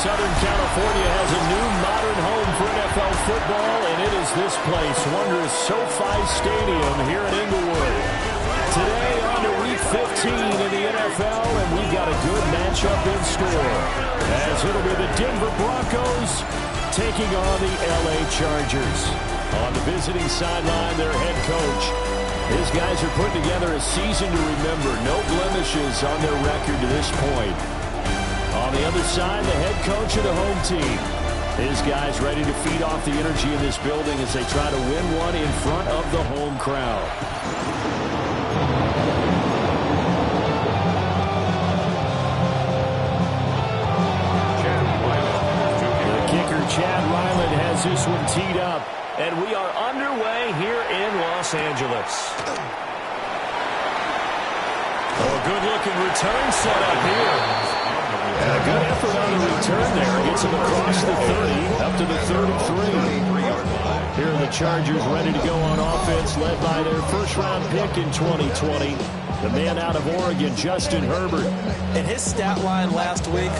Southern California has a new modern home for NFL football, and it is this place, wondrous SoFi Stadium here in Inglewood. Today on to Week 15 in the NFL, and we've got a good matchup in store, as it'll be the Denver Broncos taking on the LA Chargers. On the visiting sideline, their head coach. His guys are putting together a season to remember. No blemishes on their record to this point. On the other side, the head coach of the home team. His guys ready to feed off the energy in this building as they try to win one in front of the home crowd. The kicker, Chad Ryland, has this one teed up. And we are underway here in Los Angeles. Oh, good-looking return set up here. And a good effort on the return there. Gets him across the 30, up to the 33. Here are the Chargers ready to go on offense, led by their first-round pick in 2020. The man out of Oregon, Justin Herbert. And his stat line last week,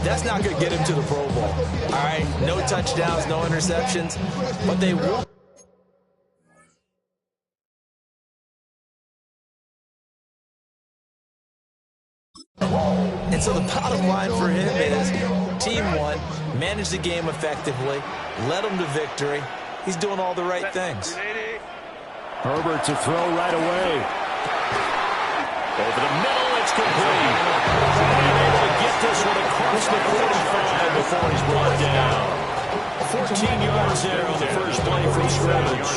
that's not going to get him to the Pro Bowl. All right, no touchdowns, no interceptions, but they will. And so the bottom line for him is team won, managed the game effectively, led them to victory. He's doing all the right things. Herbert to throw right away. Over the middle, it's complete. And able to get this one across the 45 before he's brought down. 14 yards there on the first play from scrimmage.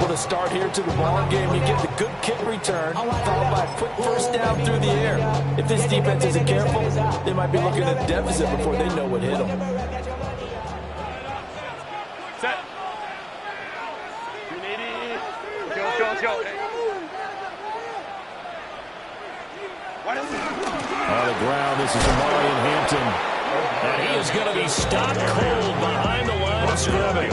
With a start here to the ball game, you get the good kick return, followed by a quick first down through the air. If this defense isn't careful, they might be looking at a deficit before they know what hit them. Set. Let's go. On the ground, this is Amari Hampton. And he is going to be stopped cold behind the line of scrimmage.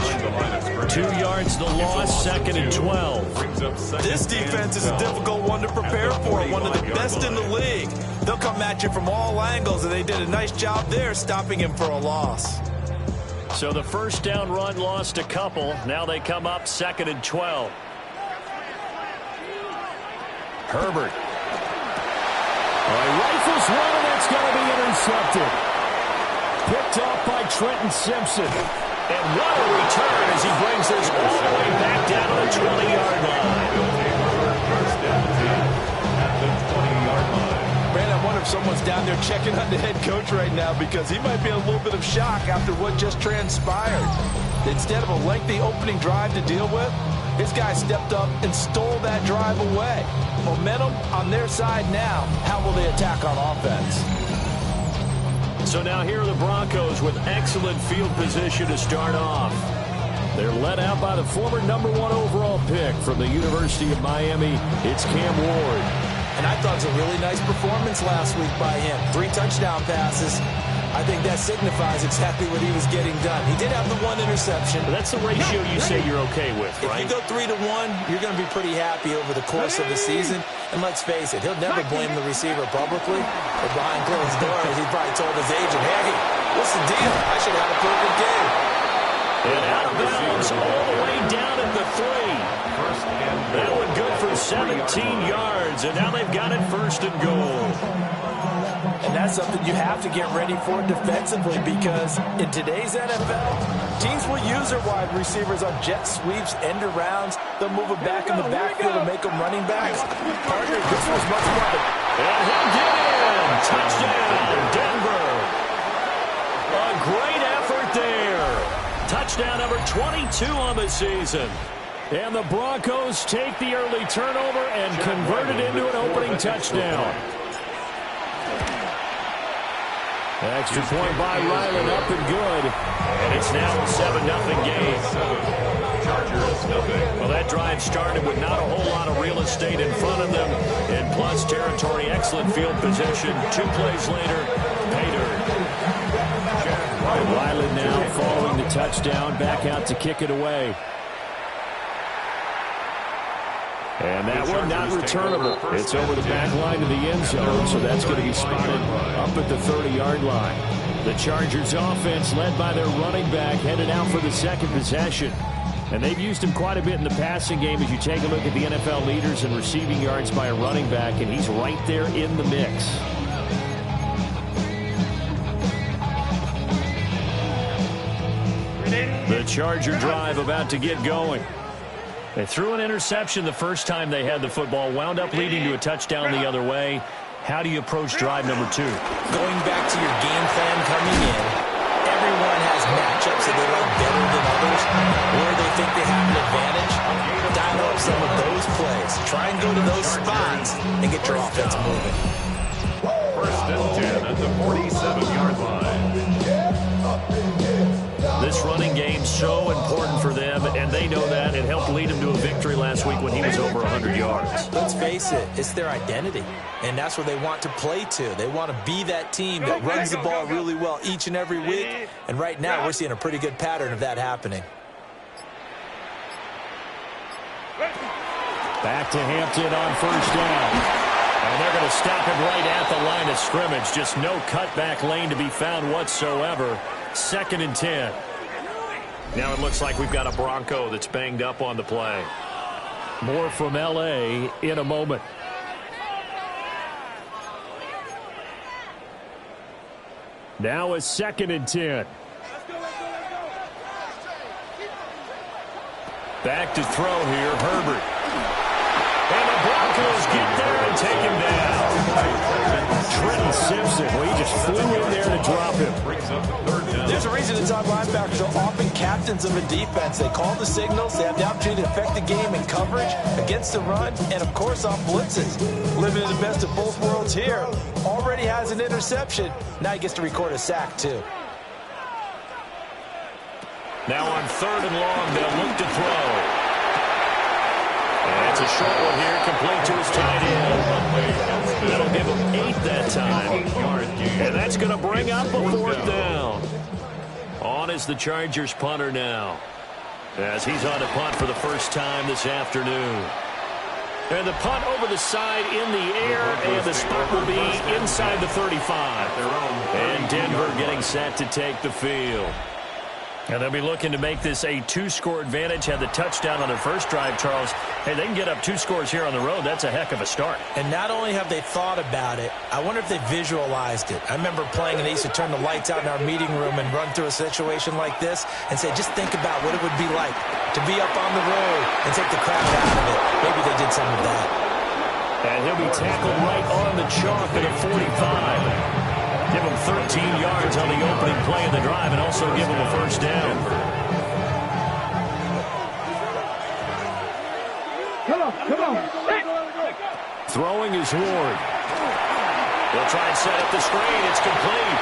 2 yards the loss, 2nd and 12. This defense is a difficult one to prepare for, one of the best in the league. They'll come at you from all angles, and they did a nice job there stopping him for a loss. So the first down run lost a couple. Now they come up 2nd and 12. Herbert. Rifles one, and that's going to be intercepted. Picked off by Trenton Simpson. And what a return as he brings this all the way back down to the 20-yard line. Man, I wonder if someone's down there checking on the head coach right now, because he might be in a little bit of shock after what just transpired. Instead of a lengthy opening drive to deal with, his guy stepped up and stole that drive away. Momentum on their side now. How will they attack on offense? So now here are the Broncos with excellent field position to start off. They're led out by the former #1 overall pick from the University of Miami. It's Cam Ward. And I thought it was a really nice performance last week by him. 3 touchdown passes. I think that signifies exactly what he was getting done. He did have the 1 interception. But that's the ratio you say you're okay with, right? If you go 3-1, you're going to be pretty happy over the course of the season. And let's face it, he'll never blame the receiver publicly. But behind closed doors, he probably told his agent, hey, what's the deal? I should have a perfect game. And out of bounds all the way down at the 3. That one good for 17 yards. And now they've got it 1st and goal. And that's something you have to get ready for defensively, because in today's NFL, teams will use their wide receivers on jet sweeps, end arounds. They'll move them back in the backfield and make them running backs. Partner, this was much more. And he'll get in. Touchdown, Denver. A great effort there. Touchdown number 22 on the season. And the Broncos take the early turnover and convert it into an opening touchdown. Extra point by Ryland, up and good. And it's now a 7-0 game. Well, that drive started with not a whole lot of real estate in front of them. In plus territory, excellent field position. 2 plays later, pay dirt. And Ryland now following the touchdown, back out to kick it away. And that one not returnable. It's over the back line to the end zone, so that's going to be spotted up at the 30-yard line. The Chargers offense, led by their running back, headed out for the second possession. And they've used him quite a bit in the passing game as you take a look at the NFL leaders in receiving yards by a running back, and he's right there in the mix. The Charger drive about to get going. They threw an interception the first time they had the football, wound up leading to a touchdown the other way. How do you approach drive number 2? Going back to your game plan coming in, everyone has matchups that they like better than others, or they think they have an advantage. Dial up some of those plays. Try and go to those spots and get your offense moving. First and 10 at the 47-yard line. This running game's so important for them, and they know that. It helped lead them to a victory last week when he was over 100 yards. Let's face it, it's their identity, and that's what they want to play to. They want to be that team that runs the ball really well each and every week, and right now we're seeing a pretty good pattern of that happening. Back to Hampton on first down. And they're going to stop him right at the line of scrimmage. Just no cutback lane to be found whatsoever. 2nd and 10. Now it looks like we've got a Bronco that's banged up on the play. More from L.A. in a moment. Now a 2nd and 10. Back to throw here, Herbert. And the Broncos get there and take him down. Trenton Simpson, well, he just flew in there to drop him. There's a reason it's on linebackers are often captains of a defense. They call the signals. They have the opportunity to affect the game in coverage, against the run, and, of course, on blitzes. Living in the best of both worlds here. Already has an interception. Now he gets to record a sack, too. Now on 3rd and long, they'll look to throw. And it's a short one here, complete to his tight end. That'll give him 8 that time. And that's going to bring up a 4th down. On is the Chargers punter now, as he's on to punt for the first time this afternoon. And the punt over the side in the air, and the spot will be inside the 35. And Denver getting set to take the field. And they'll be looking to make this a 2-score advantage. Had the touchdown on their first drive, Charles. Hey, they can get up 2 scores here on the road. That's a heck of a start. And not only have they thought about it, I wonder if they visualized it. I remember playing, and they used to turn the lights out in our meeting room and run through a situation like this and say, just think about what it would be like to be up on the road and take the crowd out of it. Maybe they did some of that. And he'll be tackled right on the chalk at a 45. Give him 13 yards on the opening play of the drive and also give him a first down. Come on. Throwing is Ward. They'll try and set up the screen. It's complete.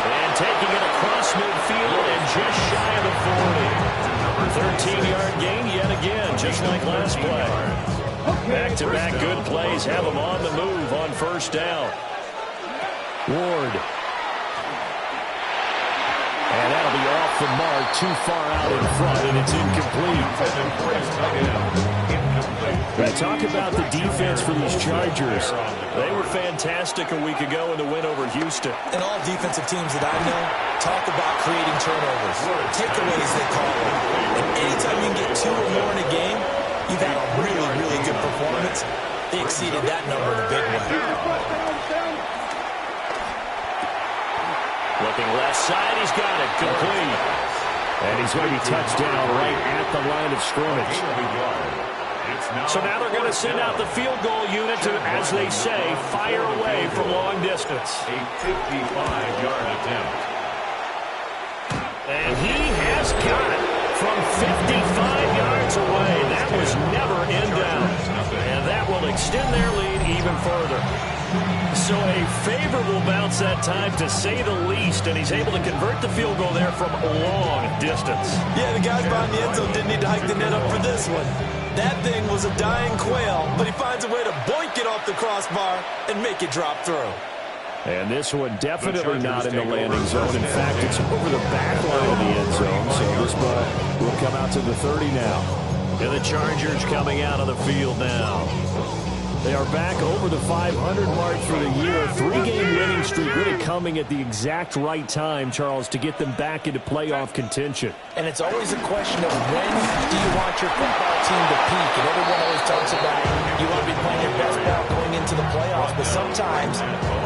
And taking it across midfield and just shy of the 40. 13-yard gain yet again, just like last play. Back-to-back good plays have them on the move on first down. Ward. And that'll be off the mark, too far out in front, and it's incomplete. Talk about the defense for these Chargers. They were fantastic a week ago in the win over Houston. And all defensive teams that I know talk about creating turnovers. Takeaways, they call them. And anytime you can get 2 or more in a game, you've had a really, really good performance. They exceeded that number in a big way. Looking left side, he's got it, complete. And he's going to be touched down right at the line of scrimmage. So now they're going to send out the field goal unit to, as they say, fire away from long distance. A 55-yard attempt. And he has got it from 55 yards away. That was never in doubt. And that will extend their lead even further. So a favorable bounce that time, to say the least, and he's able to convert the field goal there from a long distance. Yeah, the guys behind the end zone didn't need to hike the net up for this one. That thing was a dying quail, but he finds a way to boink it off the crossbar and make it drop through. And this one definitely not in the landing zone. In fact, it's over the back line of the end zone, so this ball will come out to the 30 now. And the Chargers coming out on the field now. They are back over the 500 mark for the year. A 3-game winning streak really coming at the exact right time, Charles, to get them back into playoff contention. And it's always a question of when do you want your football team to peak? And everyone always talks about you want to be playing your best ball going into the playoffs, but sometimes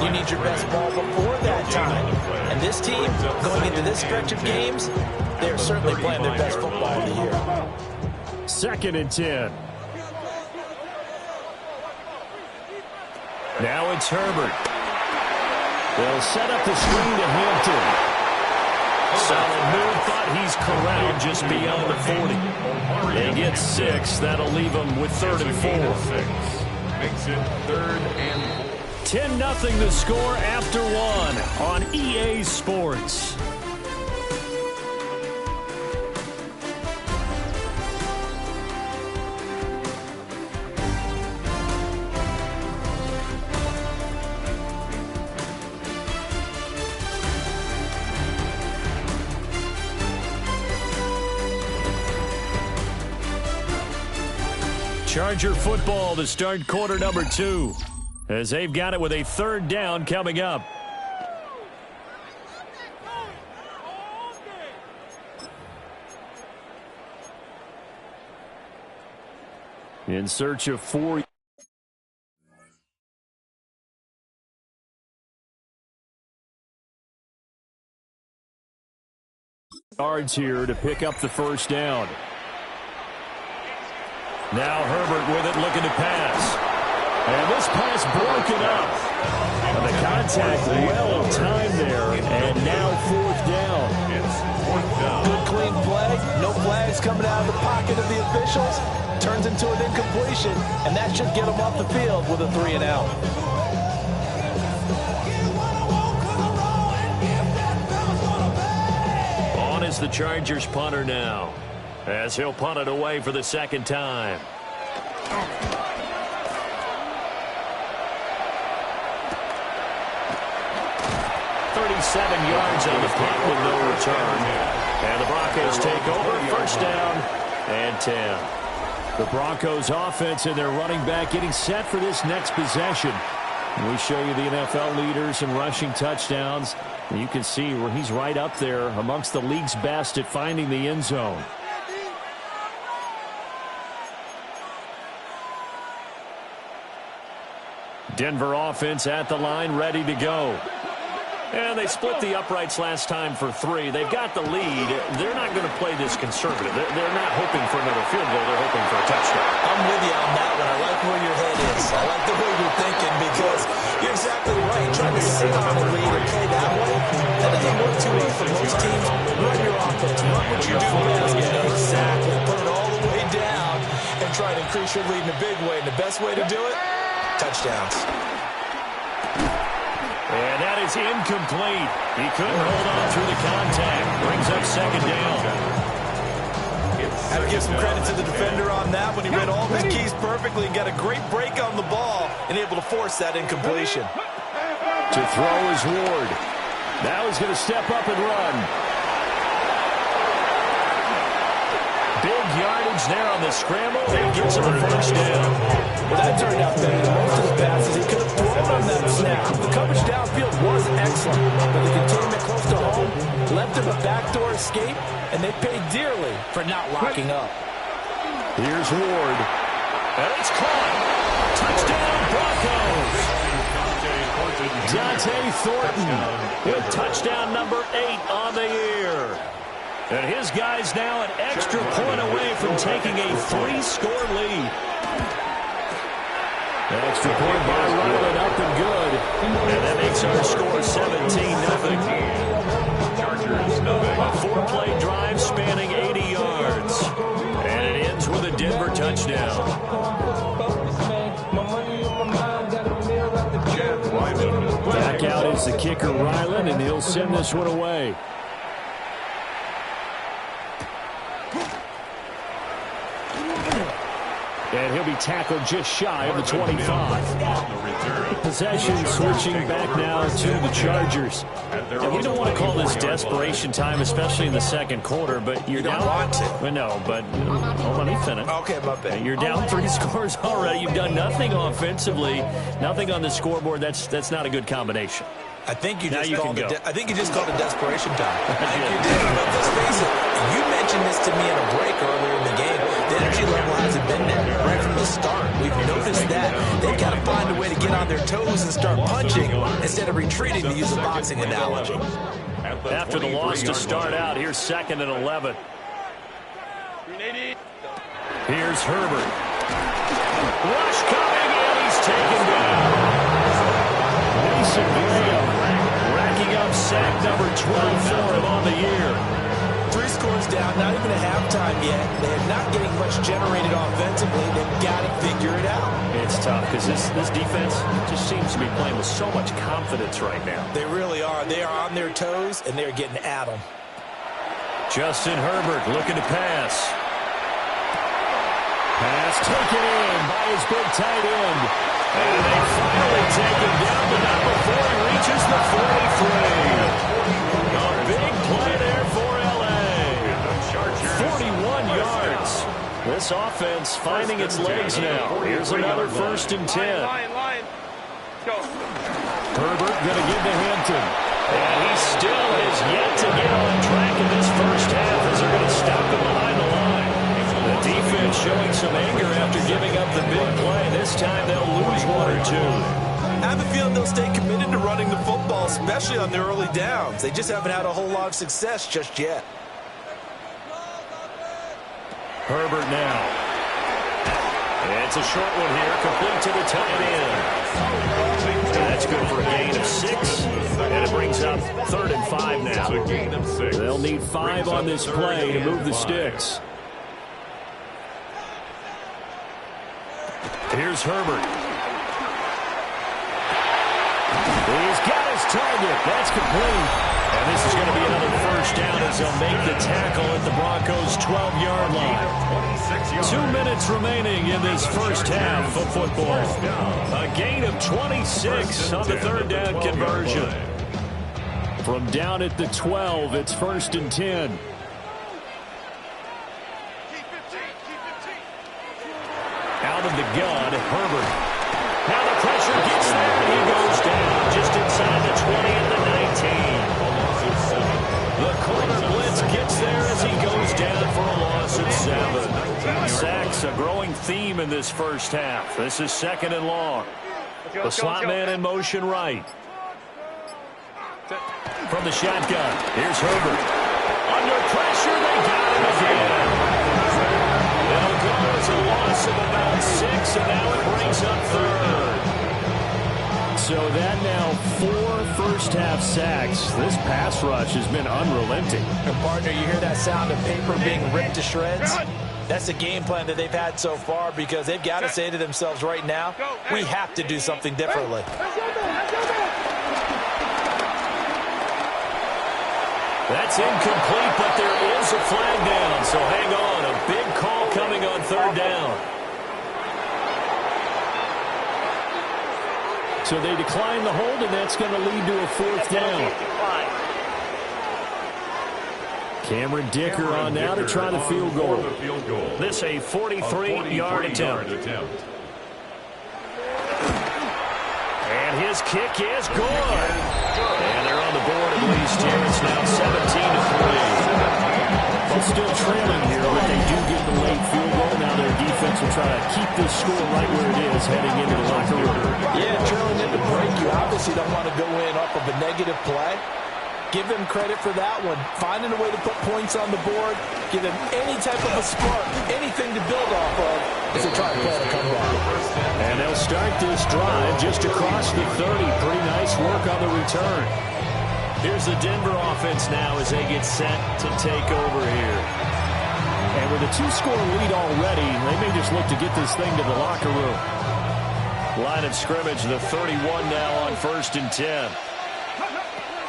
you need your best ball before that time. And this team, going into this stretch of games, they are certainly playing their best football of the year. 2nd and 10. Now it's Herbert. They'll set up the screen to Hampton. Solid move, thought he's corralled just beyond the 40. They get 6. That'll leave them with 3rd and 4. Makes it 3rd and 4. 10-0 the score after 1 on EA Sports. Charger football to start quarter number 2, as they've got it with a 3rd down coming up. In search of 4 yards here to pick up the 1st down. Now Herbert with it, looking to pass. And this pass broken up. And the contact well timed there. And now 4th down. It's 4th down. Good clean play. No flags coming out of the pocket of the officials. Turns into an incompletion. And that should get them off the field with a 3 and out. On is the Chargers punter now, as he'll punt it away for the 2nd time. 37 yards on the punt with no return. And the Broncos take over, 1st down and 10. The Broncos offense and their running back getting set for this next possession. We show you the NFL leaders in rushing touchdowns. And you can see where he's right up there amongst the league's best at finding the end zone. Denver offense at the line, ready to go. And they split the uprights last time for 3. They've got the lead. They're not going to play this conservative. They're not hoping for another field goal. They're hoping for a touchdown. I'm with you on that one. I like where your head is. I like the way you're thinking, because you're exactly right. Trying to sit on the lead and play that way, that doesn't work too well for most teams. Run your offense. Run what you do best. Exactly. Put it all the way down and try to increase your lead in a big way. And the best way to do it? Touchdowns. And that is incomplete. He couldn't hold on through the contact. Brings up 2nd down. Had to give some credit to the defender on that when he read all his keys perfectly and got a great break on the ball and able to force that incompletion. To throw is Ward. Now he's going to step up and run. Big yardage there on the scramble. And gets him a 1st down. Well, that turned out better than most of the passes he could have thrown on that snap. The coverage downfield was excellent, but the containment close to home left him a backdoor escape, and they paid dearly for not locking up. Here's Ward. And it's caught. Touchdown, Broncos. Dante Thornton with touchdown number 8 on the year. And his guys now an extra point away from taking a 3-score lead. An extra point by Ryland, up and good. And that makes our score 17-0. A 4-play drive spanning 80 yards. And it ends with a Denver touchdown. Back out is the kicker, Ryland, and he'll send this one away. And he'll be tackled just shy of the 25. Possession switching back now to the Chargers. And we don't want to call this desperation time, especially in the second quarter, but you're down. Want to. No, but let me finish. Okay, my bad. You're down 3 scores already. You've done nothing offensively, nothing on the scoreboard. That's not a good combination. I think you Now just you called can it. go. I think you just called it desperation time. I think you did. But let's face it. You mentioned this to me in a break earlier in the game. The energy level hasn't been there right from the start. We've noticed that they've got to find a way to get on their toes and start punching instead of retreating, to use a boxing analogy. After the loss to start out, here's 2nd and 11. Here's Herbert. Rush coming in. He's taken down. Mason Graham racking up sack number 12 for him on the year. 3 scores down, not even at halftime yet. They're not getting much generated offensively. They've got to figure it out. It's tough because this defense just seems to be playing with so much confidence right now. They really are. They are on their toes, and they're getting at them. Justin Herbert looking to pass. Pass taken in by his big tight end. And they finally take him down, but not before he reaches the 43. A big play there for L.A. 41 yards. This offense finding its legs now. Here's another 1st and 10. Herbert going to give to Hampton. And he still has yet to get on track in this first half as they're going to stop him behind the line. The defense showing some anger after giving up the big play. This time they'll lose 1 or 2. I have a feeling they'll stay committed to running the football, especially on their early downs. They just haven't had a whole lot of success just yet. Herbert now. It's a short one here, complete to the tight end. That's good for a gain of 6, and it brings up 3rd and 5 now. A gain of 6. They'll need 5 on this play to move the sticks. Here's Herbert. He's got his target. That's complete. And this is going to be another 1st down as they'll make the tackle at the Broncos' 12-yard line. 2 minutes remaining in this first half of football. A gain of 26 on the 3rd down conversion. From down at the 12, it's 1st and 10. Out of the gun, Herbert. Now the pressure gets there, and he goes down just inside the 20 at the 19. The corner blitz gets there as he goes down for a loss of 7. Sacks, a growing theme in this first half. This is 2nd and long. The slot man in motion right. From the shotgun, here's Herbert. Under pressure, they got him again. It'll go as a loss of about 6, and now it brings up 3rd. So that now 4 first-half sacks. This pass rush has been unrelenting. And partner, you hear that sound of paper being ripped to shreds? That's the game plan that they've had so far, because they've got to say to themselves right now, we have to do something differently. That's incomplete, but there is a flag down, so hang on. A big call coming on 3rd down. So they decline the hold, and that's going to lead to a 4th down. Cameron Dicker on now to try the field goal. This a 43-yard attempt. And his kick is good. And they're on the board at least here. It's now 17-3. Well, still trailing here, but they do get the late field goal. Now their defense will try to keep this score right where it is heading into the locker room. Yeah, trailing into break, you obviously don't want to go in off of a negative play. Give them credit for that one. Finding a way to put points on the board, give them any type of a spark, anything to build off of as they try to play a comeback. And they'll start this drive just across the 30. Pretty nice work on the return. Here's the Denver offense now as they get set to take over here. And with a 2-score lead already, they may just look to get this thing to the locker room. Line of scrimmage, the 31 now on 1st and 10.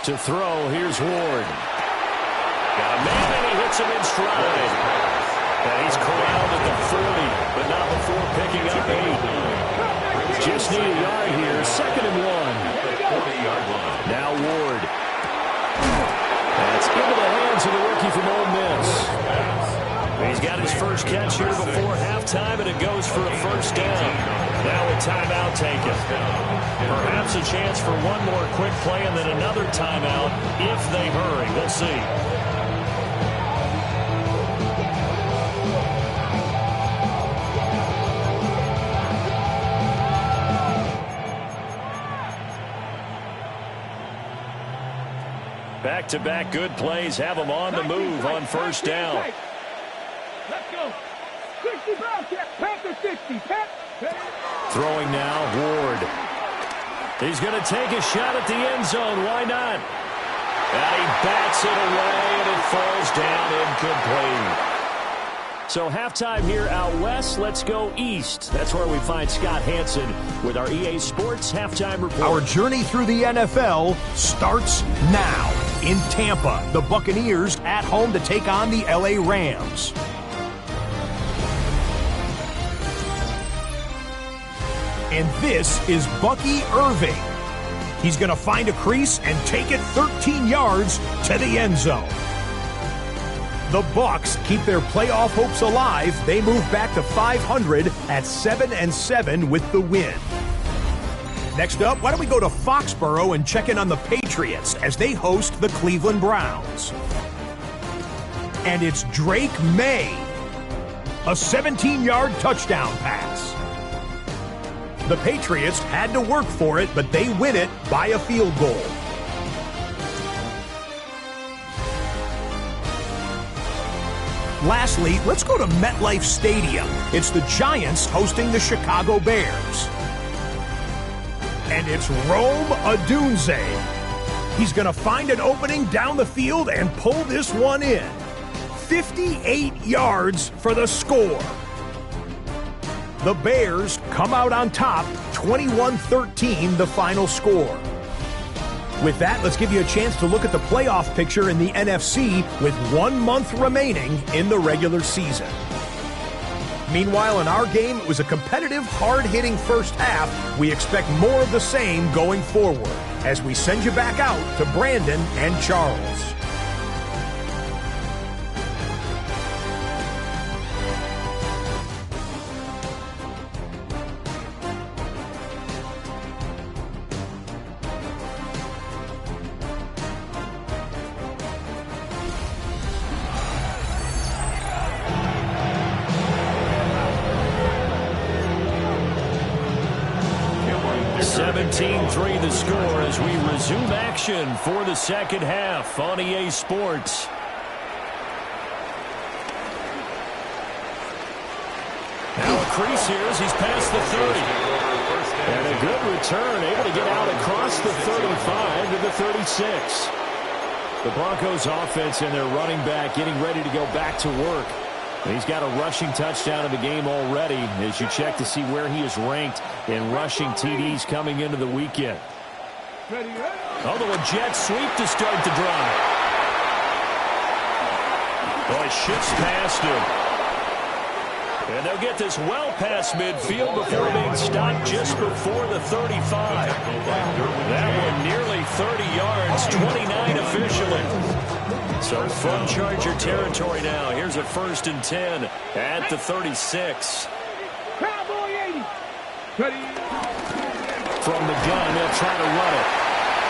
To throw, here's Ward. Got a man, and he hits him in stride. And he's corralled at the 40, but not before just need a yard here. 2nd and 1. Now Ward. That's into the hands of the rookie from Ole Miss. He's got his first catch here before halftime, and it goes for a first down. Now a timeout taken. Perhaps a chance for one more quick play and then another timeout if they hurry. We'll see. Back-to-back good plays have them on the move on first down. Let's go. 60, Throwing now, Ward. He's going to take a shot at the end zone. Why not? And he bats it away, and it falls down incomplete. So halftime here out west. Let's go east. That's where we find Scott Hansen with our EA Sports Halftime Report. Our journey through the NFL starts now. In Tampa, the Buccaneers at home to take on the LA Rams. And this is Bucky Irving. He's going to find a crease and take it 13 yards to the end zone. The Bucs keep their playoff hopes alive. They move back to 500 at 7-7 with the win. Next up, why don't we go to Foxborough and check in on the Patriots as they host the Cleveland Browns. And it's Drake May. A 17-yard touchdown pass. The Patriots had to work for it, but they win it by a field goal. Lastly, let's go to MetLife Stadium. It's the Giants hosting the Chicago Bears. And it's Rome Odunze. He's going to find an opening down the field and pull this one in. 58 yards for the score. The Bears come out on top, 21-13 the final score. With that, let's give you a chance to look at the playoff picture in the NFC with 1 month remaining in the regular season. Meanwhile, in our game, it was a competitive, hard-hitting first half. We expect more of the same going forward as we send you back out to Brandon and Charles. The score as we resume action for the second half on EA Sports. Now a crease here as he's past the 30. And a good return, able to get out across the 35 to the 36. The Broncos offense and their running back getting ready to go back to work. He's got a rushing touchdown in the game already as you check to see where he is ranked in rushing TDs coming into the weekend. Although a jet sweep to start the drive. Oh, he shifts past him. And they'll get this well past midfield before being stopped just before the 35. That one nearly 30 yards, 29 officially. So from Charger territory now. Here's a 1st and 10 at the 36. From the gun, they'll try to run it.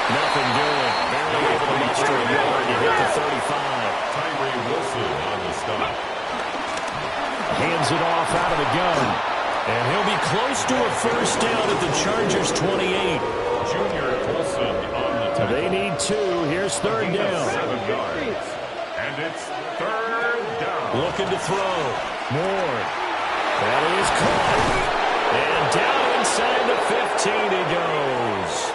Nothing doing. Barely able to muster a yard to hit the 35. Tyree Wilson on the stop. Hands it off out of the gun. And he'll be close to a first down at the Chargers' 28. Junior Wilson on the tackle. They need 2. Here's 3rd down. 7 yards. And it's 3rd down. Looking to throw. Moore. That is caught. And down inside the 15 he goes.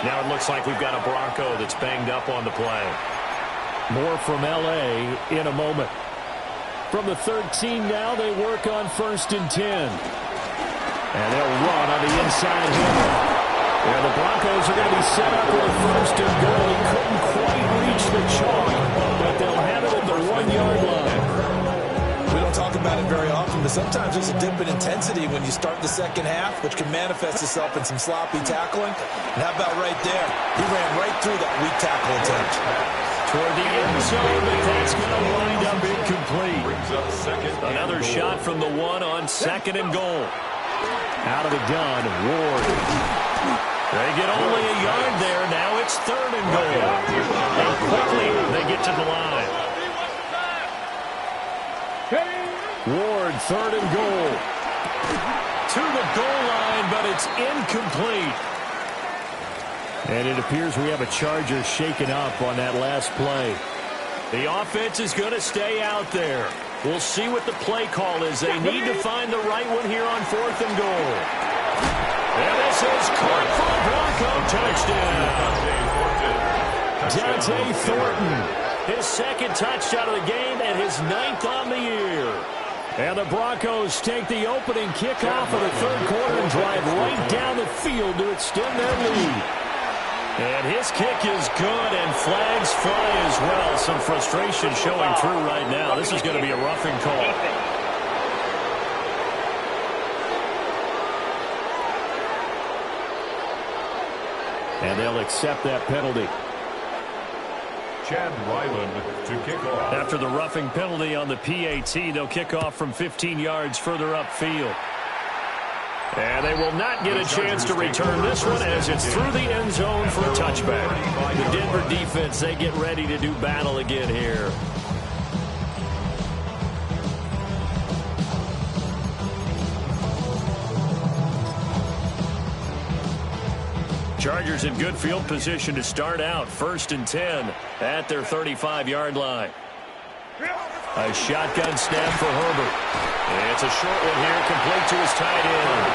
Now it looks like we've got a Bronco that's banged up on the play. More from L.A. in a moment. From the 13 now, they work on 1st and 10. And they'll run on the inside here. And the Broncos are going to be set up with a 1st and goal. He couldn't quite reach the chalk, but they'll have it at the 1-yard line. We don't talk about it very often, But sometimes there's a dip in intensity when you start the second half, which can manifest itself in some sloppy tackling. And how about right there? He ran right through that weak tackle attempt. Toward the end zone, but that's going to wind up incomplete. Another shot from the one on second and goal. Out of the gun, Ward. They get only a yard there. Now it's third and goal. And quickly they get to the line. Ward, third and goal. To the goal line, but it's incomplete. And it appears we have a Charger shaken up on that last play. The offense is going to stay out there. We'll see what the play call is. They need to find the right one here on fourth and goal. And this is caught for a Bronco touchdown. Dante Thornton, his second touchdown of the game and his 9th on the year. And the Broncos take the opening kickoff of the third quarter and drive right down the field to extend their lead. And his kick is good, and flags fly as well. Some frustration showing through right now. This is going to be a roughing call. And they'll accept that penalty. Chad Ryland to kick off. After the roughing penalty on the PAT, they'll kick off from 15 yards further upfield. And they will not get a chance to return this one as it's through the end zone for a touchback. The Denver defense, they get ready to do battle again here. Chargers in good field position to start out. 1st and 10 at their 35-yard line. A shotgun snap for Herbert. It's a short one here, complete to his tight end.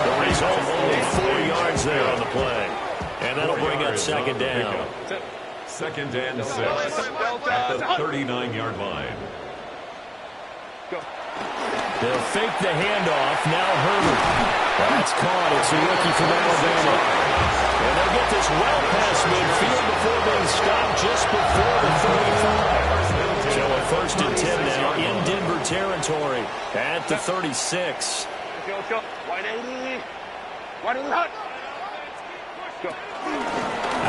The result, only 4 yards there on the play. And that'll bring up second down. 2nd and 6 at the 39-yard line. They'll fake the handoff. Now Herbert. That's caught. It's a rookie from Alabama. And they'll get this well past midfield before being stopped just before the 35. So a 1st and 10 now in Denver territory at the 36. Let's go. Wide angle. Out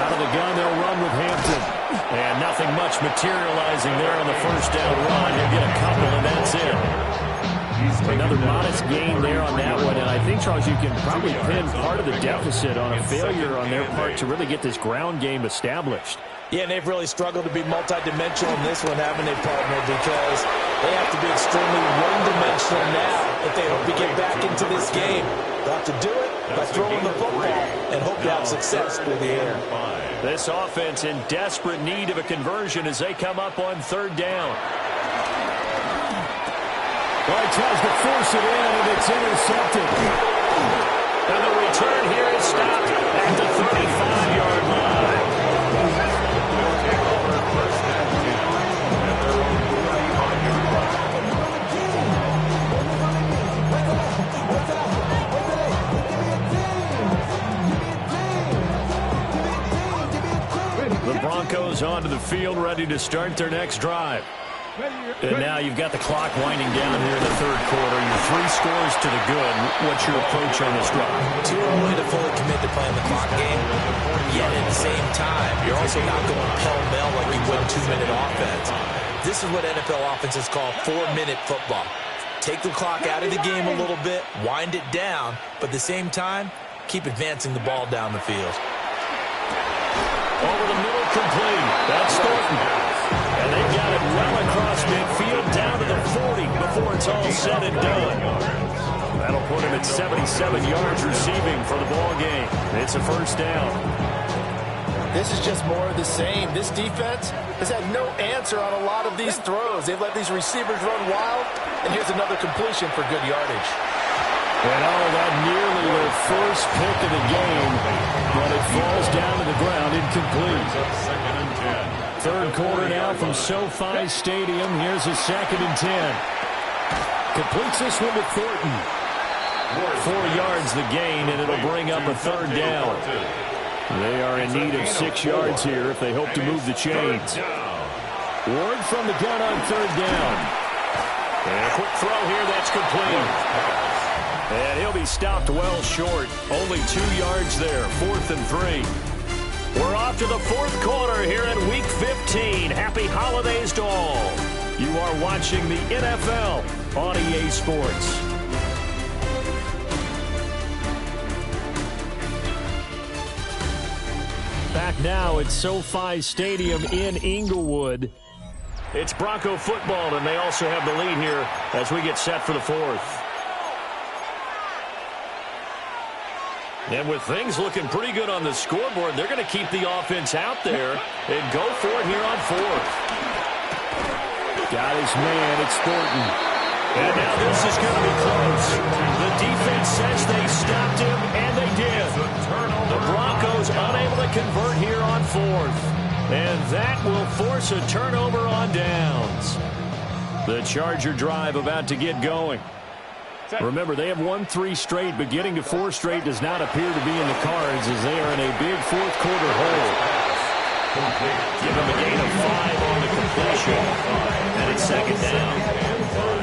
of the gun, they'll run with Hampton. And nothing much materializing there on the first down run. He'll get a couple, and that's it. Another modest gain there on that one. And I think, Charles, you can probably pin part of the deficit on a failure on their part to really get this ground game established. Yeah, and they've really struggled to be multidimensional in this one, haven't they, partner? Because they have to be extremely one-dimensional now if they hope to get back into this game. They'll have to do it by throwing the football and hope to have success through the air. This offense in desperate need of a conversion as they come up on 3rd down. Well, he tries to force it in, and it's intercepted. And the return here is stopped at the 35-yard line. The Broncos onto the field, ready to start their next drive. And now you've got the clock winding down here in the third quarter. You're 3 scores to the good. What's your approach on this drive? Too early to fully commit to playing the clock game. Yet at the same time, you're also not going pell-mell like you would 2-minute offense. This is what NFL offenses call 4-minute football. Take the clock out of the game a little bit, wind it down, but at the same time, keep advancing the ball down the field. Over the middle, complete. That's Thornton. And they've got it well across midfield down to the 40 before it's all said and done. That'll put him at 77 yards receiving for the ball game. It's a 1st down. This is just more of the same. This defense has had no answer on a lot of these throws. They've let these receivers run wild, and here's another completion for good yardage. And that nearly their first pick of the game, but it falls down to the ground incomplete. 2nd and 10. Third quarter now from SoFi Stadium. Here's a 2nd and 10. Completes this one to Thornton. 4 yards the gain, and it'll bring up a 3rd down. They are in need of 6 yards here if they hope to move the chains. Ward from the gun on 3rd down. And a quick throw here, that's complete. And he'll be stopped well short. Only 2 yards there, 4th and 3. We're off to the 4th quarter here in Week 15. Happy holidays to all. You are watching the NFL on EA Sports. Back now at SoFi Stadium in Inglewood. It's Bronco football, and they also have the lead here as we get set for the 4th. And with things looking pretty good on the scoreboard, they're going to keep the offense out there and go for it here on 4th. Got his man, it's Thornton. And now this is going to be close. The defense says they stopped him, and they did. The Broncos unable to convert here on 4th. And that will force a turnover on downs. The Charger drive about to get going. Remember, they have won 3 straight, but getting to 4 straight does not appear to be in the cards as they are in a big 4th quarter hole. Give him a gain of 5 on the completion. And it's 2nd down.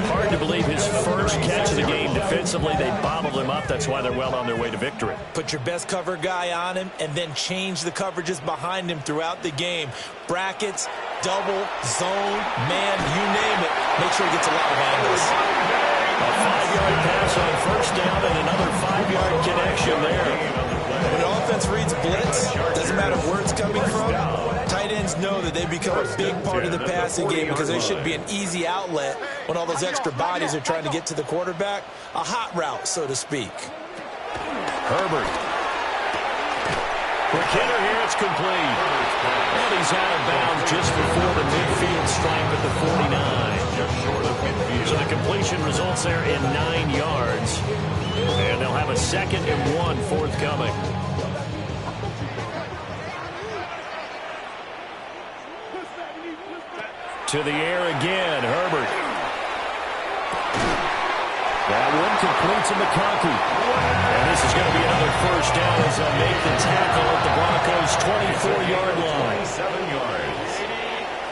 Hard to believe his first catch of the game defensively. They bobbled him up. That's why they're well on their way to victory. Put your best cover guy on him and then change the coverages behind him throughout the game. Brackets, double, zone, man, you name it. Make sure he gets a lot of angles. A 5-yard pass on 1st down and another 5-yard connection there. When an offense reads blitz, doesn't matter where it's coming from, tight ends know that they become a big part of the passing game because they should be an easy outlet when all those extra bodies are trying to get to the quarterback. A hot route, so to speak. Herbert. For Kenner here, it's complete. And he's out of bounds just before the midfield stripe at the 49. So the completion results there in 9 yards. And they'll have a 2nd and 1 forthcoming. To the air again, Herbert. That one complete to McConkey. And this is going to be another 1st down as they'll make the tackle at the Broncos' 24-yard line. 7 yards.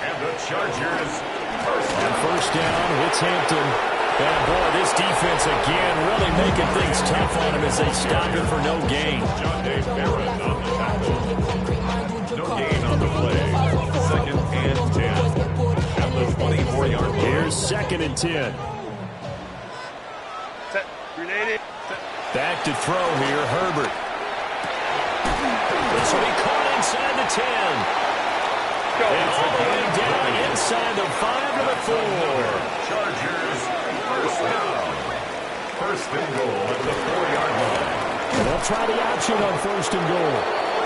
And the Chargers on 1st down, hits Hampton. And boy, this defense again really making things tough on him as they stop him for no gain. John Dave Barrett on the tackle. No gain on the play. 2nd and 10. At the 24-yard line. Here's 2nd and 10. Back to throw here, Herbert. This will be caught inside the 10. And all the way down inside the 5 to the 4. Chargers, 1st down. 1st and goal at the 4-yard line. And they'll try the option on 1st and goal.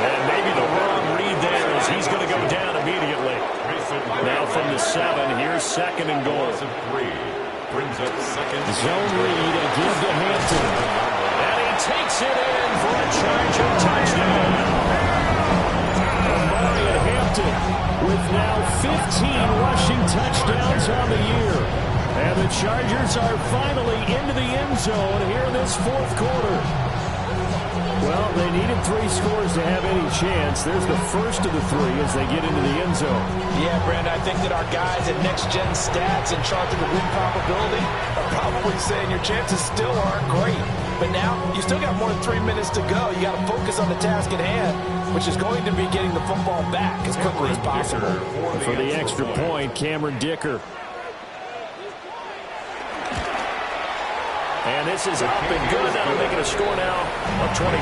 And maybe the wrong read there as he's going to go down immediately. Now from the 7, here's 2nd and goal. 3 brings up 2nd. Zone read and give to Hampton. And he takes it in for a Charger touchdown. Amari Hampton with now 15 rushing touchdowns on the year. And the Chargers are finally into the end zone here in this 4th quarter. Well, they needed 3 scores to have any chance. There's the first of the 3 as they get into the end zone. Yeah, Brandon, I think that our guys at Next Gen Stats in charge of the win probability are probably saying your chances still aren't great. But now, you still got more than 3 minutes to go. You got to focus on the task at hand, which is going to be getting the football back as quickly as possible. For the extra point, Cameron Dicker. And this is up and good. That'll make it a score now of 24-10.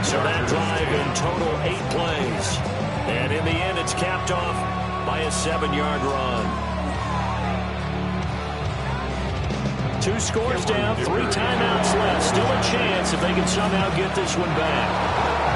So that drive in total 8 plays. And in the end, it's capped off by a 7-yard run. 2 scores down, 3 timeouts left. Still a chance if they can somehow get this one back.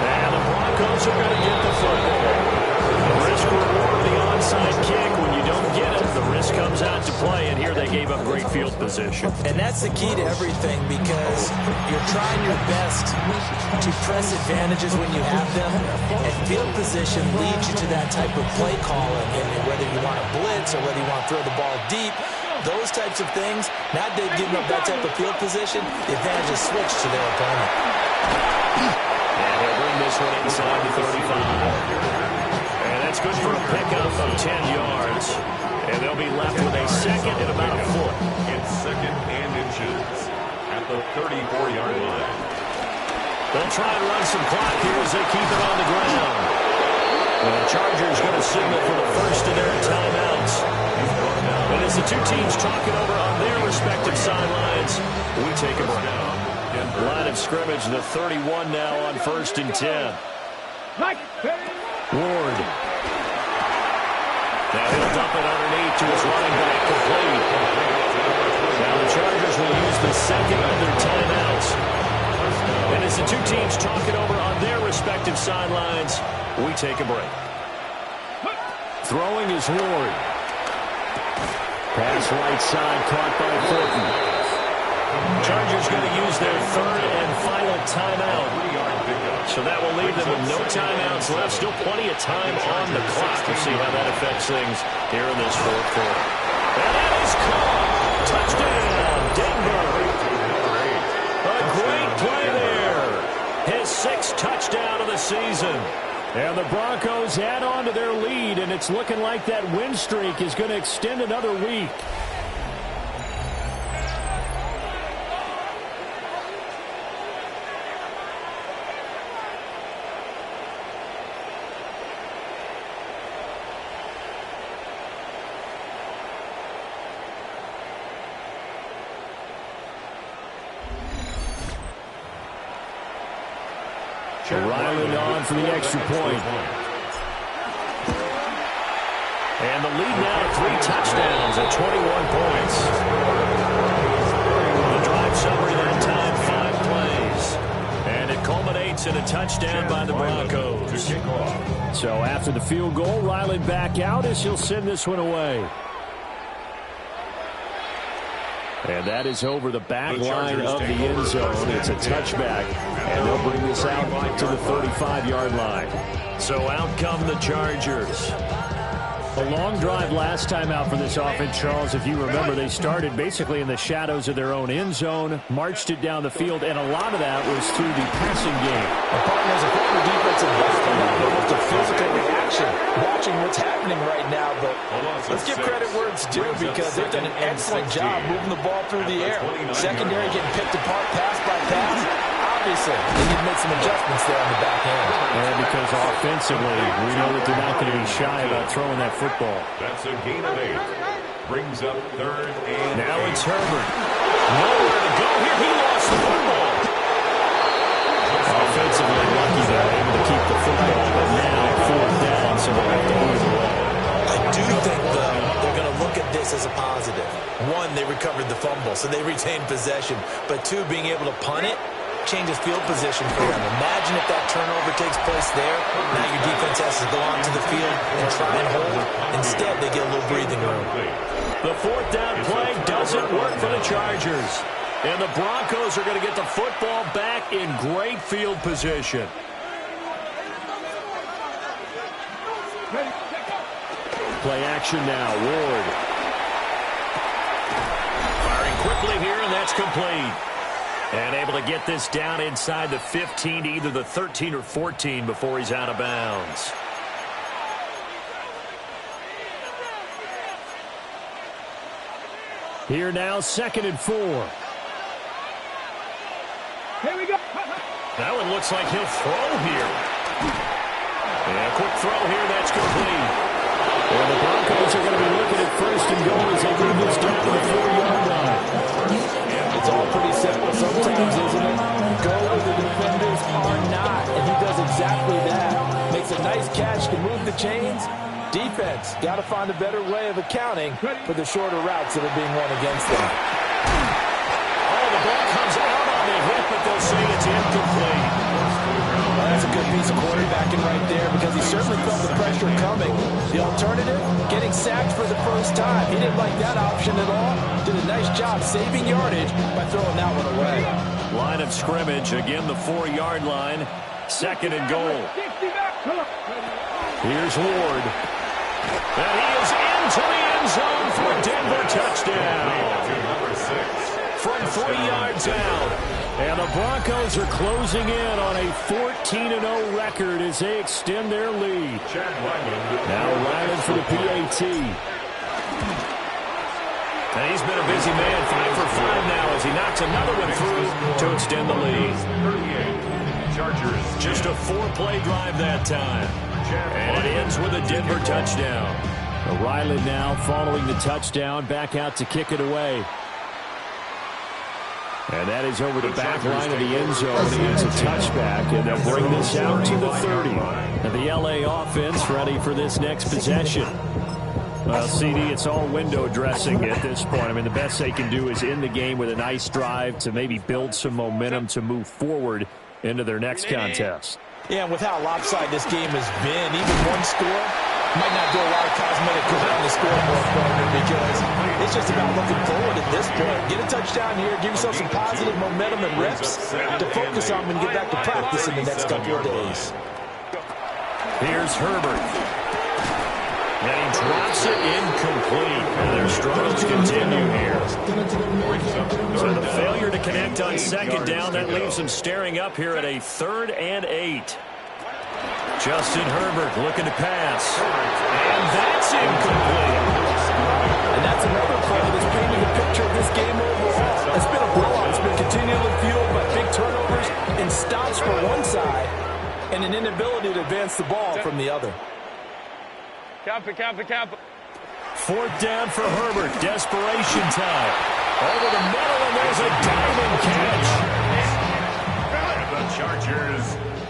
And the Broncos are going to get the football. The risk reward of the onside kick. When you don't get it, the risk comes out to play. And here they gave up great field position. And that's the key to everything because you're trying your best to press advantages when you have them. And field position leads you to that type of play calling. And whether you want to blitz or whether you want to throw the ball deep, those types of things, not giving up that type of field position, the advantage is switched to their opponent. And they'll bring this one inside the 35. And That's good for a pickup of 10 yards. And they'll be left with a second and about a foot. It's second and inches at the 34-yard line. They'll try and run some clock here as they keep it on the ground. And the Chargers going to signal for the first of their timeouts. And as the two teams talk it over on their respective sidelines, we take a break. Line of scrimmage, the 31 now on 1st and 10. Ward. Now he'll dump it underneath to his running back, complete. Now the Chargers will use the second of their timeouts. And as the two teams talk it over on their respective sidelines, we take a break. Throwing is Ward. Pass right side, caught by Thornton. Chargers going to use their third and final timeout. So that will leave them with no timeouts left. Still plenty of time on the clock. We'll see how that affects things here in this fourth quarter. And that is caught. Touchdown, Denver. A great play there. His 6th touchdown of the season. And the Broncos add on to their lead, and it's looking like that win streak is going to extend another week. Ryland on for the extra point. And the lead now to 3 touchdowns at 21 points. The drive summary that time, 5 plays. And it culminates in a touchdown by the Broncos. So after the field goal, Ryland back out as he'll send this one away. And that is over the back line of the end zone. It's a touchback, and they'll bring this out to the 35-yard line. So out come the Chargers. A long drive last time out for this offense, Charles. If you remember, they started basically in the shadows of their own end zone, marched it down the field, and a lot of that was through the passing game. Partners, a former defensive back, with a physical reaction, watching what's happening right now. But let's give credit where it's due, because they've done an excellent job moving the ball through the air. Secondary getting picked apart pass by pass. Obviously, they need to make some adjustments there on the back end. Yeah, because offensively, we know that they're not going to be shy about throwing that football. That's a gain of 8. Brings up 3rd and now 8. It's Herbert. Nowhere to go here. He lost the football. Offensively, lucky they're able to keep the football, but now 4th down, so they'll have to move it away. I do think, though, they're going to look at this as a positive. 1, they recovered the fumble, so they retained possession. But 2, being able to punt it changes field position for them. Imagine if that turnover takes place there. Now your defense has to go onto the field and try and hold. Instead, they get a little breathing room. The 4th down play doesn't work for the Chargers. And the Broncos are going to get the football back in great field position. Play action now. Ward. Firing quickly here, and that's complete. And able to get this down inside the 15 to either the 13 or 14 before he's out of bounds. Here now, 2nd and 4. Here we go. That one looks like he'll throw here. And a quick throw here, that's complete. And the Broncos are going to be looking at 1st and goal as they move this down to the 4-yard line. It's all pretty simple sometimes, isn't it? Go where the defenders are not, and he does exactly that. Makes a nice catch to move the chains. Defense, got to find a better way of accounting for the shorter routes that are being run against them. Oh, the ball comes out on the hit, but they'll say it's incomplete. Well, that's a good piece of quarterbacking right there, because he certainly felt the pressure coming. The alternative, getting sacked for the first time. He didn't like that option at all. Did a nice job saving yardage by throwing that one away. Line of scrimmage, again the 4-yard line. 2nd and goal. Here's Ward. And he is into the end zone for a Denver touchdown. From 3 yards out. And the Broncos are closing in on a 14-0 record as they extend their lead. Now Ryland for the PAT. And he's been a busy man, 5 for 5 now as he knocks another one through to extend the lead. Just a 4-play drive that time. And it ends with a Denver touchdown. Ryland now following the touchdown, back out to kick it away. And that is over the back line of the end zone. He gets a touchback, and they'll bring this out to the 30. And the LA offense ready for this next possession. Well, CD, it's all window dressing at this point. I mean, the best they can do is end the game with a nice drive to maybe build some momentum to move forward into their next contest. Yeah, and with how lopsided this game has been, even one score might not do a lot of cosmetic good on the scoreboard, partner, because it's just about looking forward at this point. Get a touchdown here, give yourself some positive momentum and reps to focus on when you get back to practice in the next couple of days. Here's Herbert. And he drops it incomplete. And their struggles continue here. So the failure to connect on second down, that leaves them staring up here at a 3rd and 8. Justin Herbert looking to pass. And that's incomplete. And that's another play that's painting a picture of this game overall. It's been a blowout. It's been continually fueled by big turnovers and stops for one side and an inability to advance the ball from the other. Cap it. 4th down for Herbert. Desperation time. Over the middle, and there's a diving catch. And the Chargers,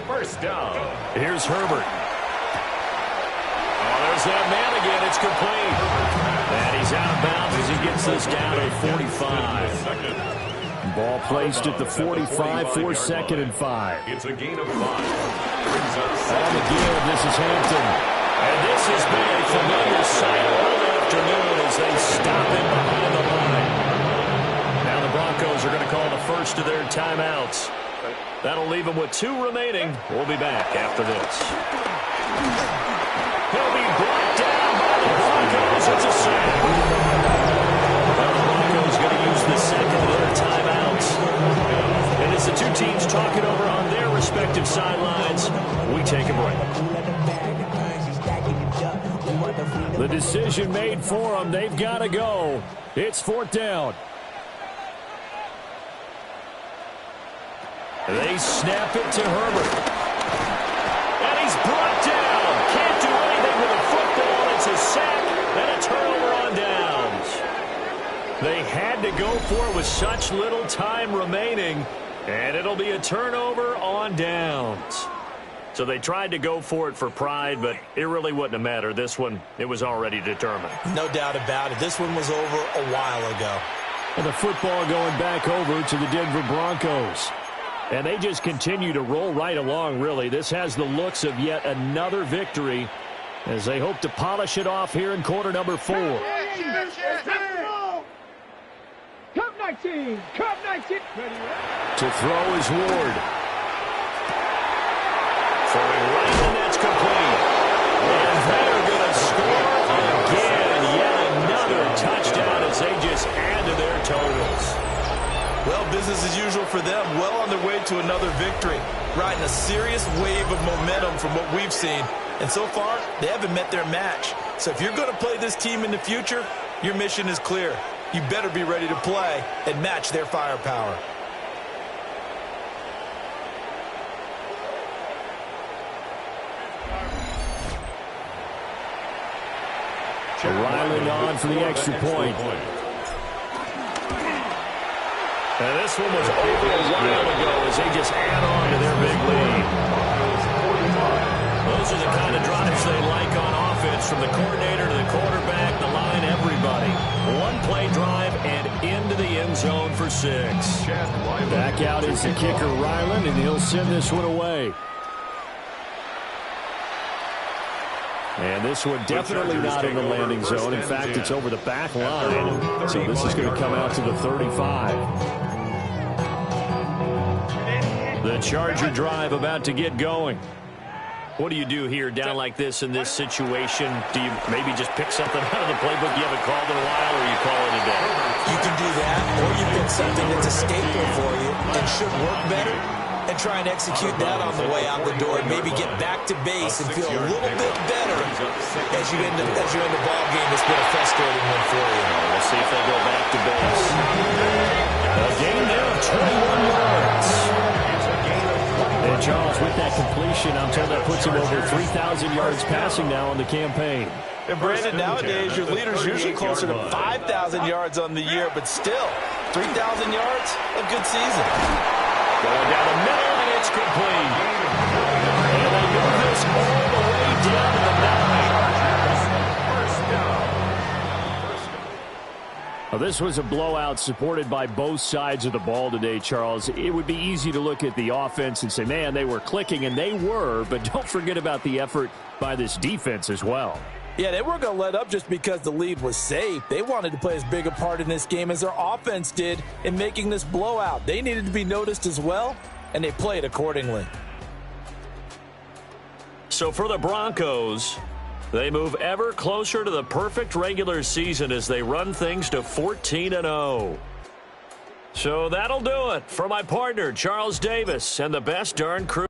first down. Here's Herbert. Oh, there's that man again. It's complete. And he's out of bounds as he gets this down to 45. Ball placed at the 45 for 2nd and 5. It's a gain of 5. Brings us On the give, this is Hampton. And this has been a familiar sight all afternoon as they stop him behind the line. Now the Broncos are going to call the first of their timeouts. That'll leave them with 2 remaining. We'll be back after this. He'll be brought down by the Broncos. It's a sack. Now the Broncos going to use the second of their timeouts. And as the 2 teams talk it over on their respective sidelines, we take a break. The decision made for them. They've got to go. It's 4th down. They snap it to Herbert. And he's brought down. Can't do anything with a football. It's a sack and a turnover on downs. They had to go for it with such little time remaining. And it'll be a turnover on downs. So they tried to go for it for pride, but it really wouldn't have mattered. This one, it was already determined. No doubt about it. This one was over a while ago. And the football going back over to the Denver Broncos. And they just continue to roll right along, really. This has the looks of yet another victory as they hope to polish it off here in quarter number 4. Cup 19. To throw is Ward. Throwing right, and that's complete. And they're going to score again. Yet another touchdown as they just add to their totals. Well, business as usual for them. Well on their way to another victory. Riding a serious wave of momentum from what we've seen. And so far, they haven't met their match. So if you're going to play this team in the future, your mission is clear. You better be ready to play and match their firepower. Ryland on for the extra point. And this one was over a while ago as they just add on to their big lead. Those are the kind of drives they like on offense, from the coordinator to the quarterback, the line, everybody. 1-play drive and into the end zone for 6. Back out is the kicker, Ryland, and he'll send this one away. And this one definitely not in the landing zone. In fact, it's over the back line. So this is going to come out to the 35. The Charger drive about to get going. What do you do here down like this in this situation? Do you maybe just pick something out of the playbook you haven't called in a while, or you call it a day? You can do that, or you pick something that's a staple for you and should work better, and try and execute that on the way out the door and maybe get back to base and feel a little bit better as you end the ball game. It's been a frustrating one for you. We'll see if they go back to base. A gain there of 21 yards. And Charles, with that completion, I'm told that puts him over 3,000 yards passing now on the campaign. And Brandon, nowadays your leader's usually closer to 5,000 yards on the year, but still, 3,000 yards, a good season. Going down the middle, and it's complete. And they move this all the way down to the 9. Well, this was a blowout supported by both sides of the ball today, Charles. It would be easy to look at the offense and say, man, they were clicking, and they were, but don't forget about the effort by this defense as well. Yeah, they weren't going to let up just because the lead was safe. They wanted to play as big a part in this game as their offense did in making this blowout. They needed to be noticed as well, and they played accordingly. So for the Broncos, they move ever closer to the perfect regular season as they run things to 14-0. So that'll do it for my partner, Charles Davis, and the best darn crew.